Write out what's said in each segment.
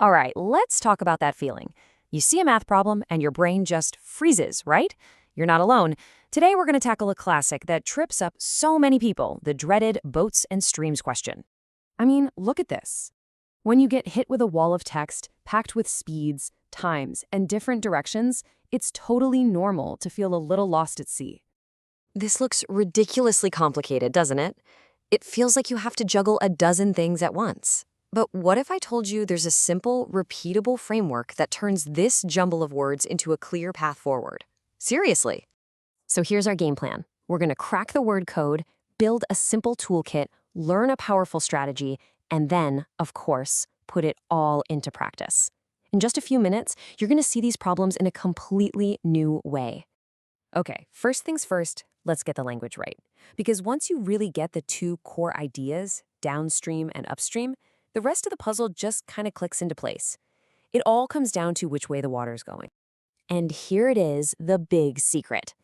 All right, let's talk about that feeling. You see a math problem and your brain just freezes, right? You're not alone. Today we're going to tackle a classic that trips up so many people, the dreaded boats and streams question. I mean, look at this. When you get hit with a wall of text packed with speeds, times, and different directions, it's totally normal to feel a little lost at sea. This looks ridiculously complicated, doesn't it? It feels like you have to juggle a dozen things at once. But what if I told you there's a simple, repeatable framework that turns this jumble of words into a clear path forward? Seriously. So here's our game plan. We're going to crack the word code, build a simple toolkit, learn a powerful strategy, and then, of course, put it all into practice. In just a few minutes, you're going to see these problems in a completely new way. Okay, first things first, let's get the language right. Because once you really get the two core ideas, downstream and upstream, the rest of the puzzle just kind of clicks into place. It all comes down to which way the water's going. And here it is, the big secret.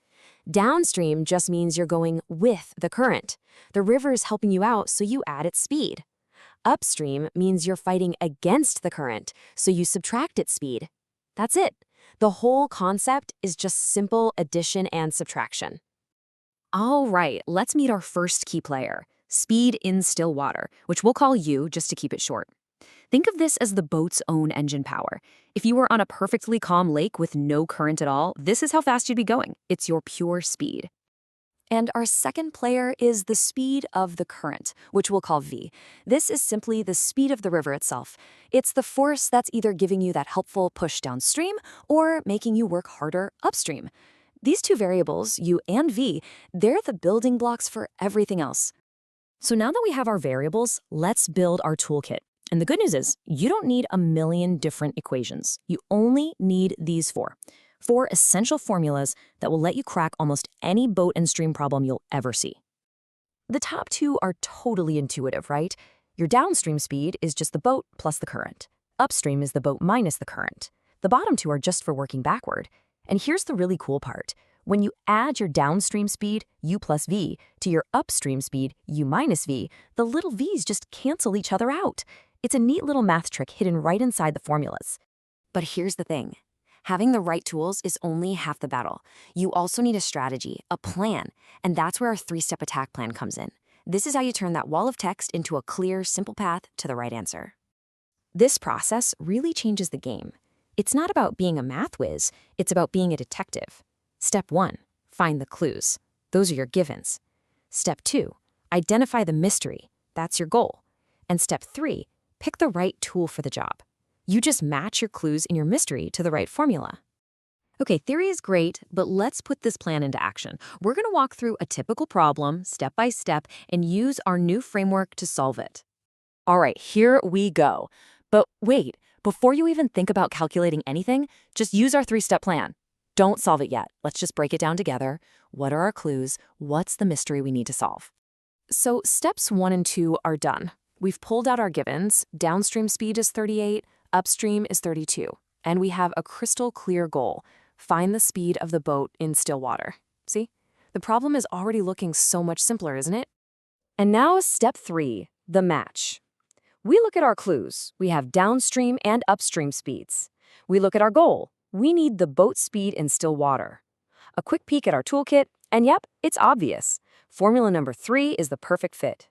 Downstream just means you're going with the current. The river is helping you out, so you add its speed. Upstream means you're fighting against the current, so you subtract its speed. That's it. The whole concept is just simple addition and subtraction. All right, let's meet our first key player, speed in still water, which we'll call U just to keep it short. Think of this as the boat's own engine power. If you were on a perfectly calm lake with no current at all, this is how fast you'd be going. It's your pure speed. And our second player is the speed of the current, which we'll call V. This is simply the speed of the river itself. It's the force that's either giving you that helpful push downstream or making you work harder upstream. These two variables, U and V, they're the building blocks for everything else. So now that we have our variables, let's build our toolkit. And the good news is, you don't need a million different equations. You only need these four essential formulas that will let you crack almost any boat and stream problem you'll ever see. The top two are totally intuitive, right? Your downstream speed is just the boat plus the current. Upstream is the boat minus the current. The bottom two are just for working backward. And here's the really cool part. When you add your downstream speed, U plus V, to your upstream speed, U minus V, the little v's just cancel each other out. It's a neat little math trick hidden right inside the formulas. But here's the thing. Having the right tools is only half the battle. You also need a strategy, a plan, and that's where our three-step attack plan comes in. This is how you turn that wall of text into a clear, simple path to the right answer. This process really changes the game. It's not about being a math whiz, it's about being a detective. Step 1, find the clues. Those are your givens. Step 2, identify the mystery. That's your goal. And step 3, pick the right tool for the job. You just match your clues in your mystery to the right formula. Okay, theory is great, but let's put this plan into action. We're going to walk through a typical problem, step by step, and use our new framework to solve it. All right, here we go. But wait, before you even think about calculating anything, just use our three-step plan. Don't solve it yet. Let's just break it down together. What are our clues? What's the mystery we need to solve? So steps 1 and 2 are done. We've pulled out our givens. Downstream speed is 38. Upstream is 32, and we have a crystal clear goal. Find the speed of the boat in still water. See? The problem is already looking so much simpler, isn't it? And now step 3, the match. We look at our clues. We have downstream and upstream speeds. We look at our goal. We need the boat speed in still water. A quick peek at our toolkit, and yep, it's obvious. Formula number 3 is the perfect fit.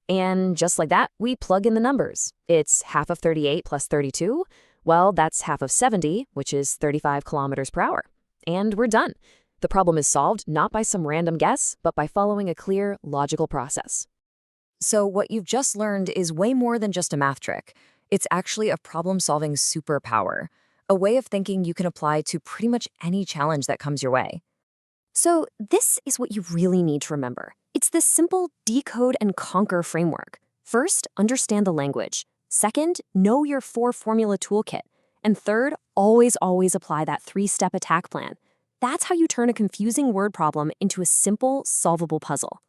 And just like that, we plug in the numbers. It's half of 38 plus 32. Well, that's half of 70, which is 35 kilometers per hour. And we're done. The problem is solved not by some random guess, but by following a clear, logical process. So what you've just learned is way more than just a math trick. It's actually a problem-solving superpower, a way of thinking you can apply to pretty much any challenge that comes your way. So this is what you really need to remember. It's this simple decode and conquer framework. First, understand the language. Second, know your 4-formula toolkit. And third, always apply that 3-step attack plan. That's how you turn a confusing word problem into a simple, solvable puzzle.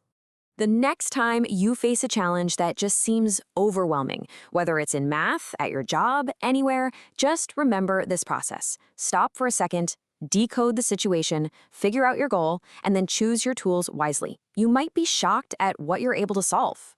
The next time you face a challenge that just seems overwhelming, whether it's in math, at your job, anywhere, just remember this process. Stop for a second, decode the situation, figure out your goal, and then choose your tools wisely. You might be shocked at what you're able to solve.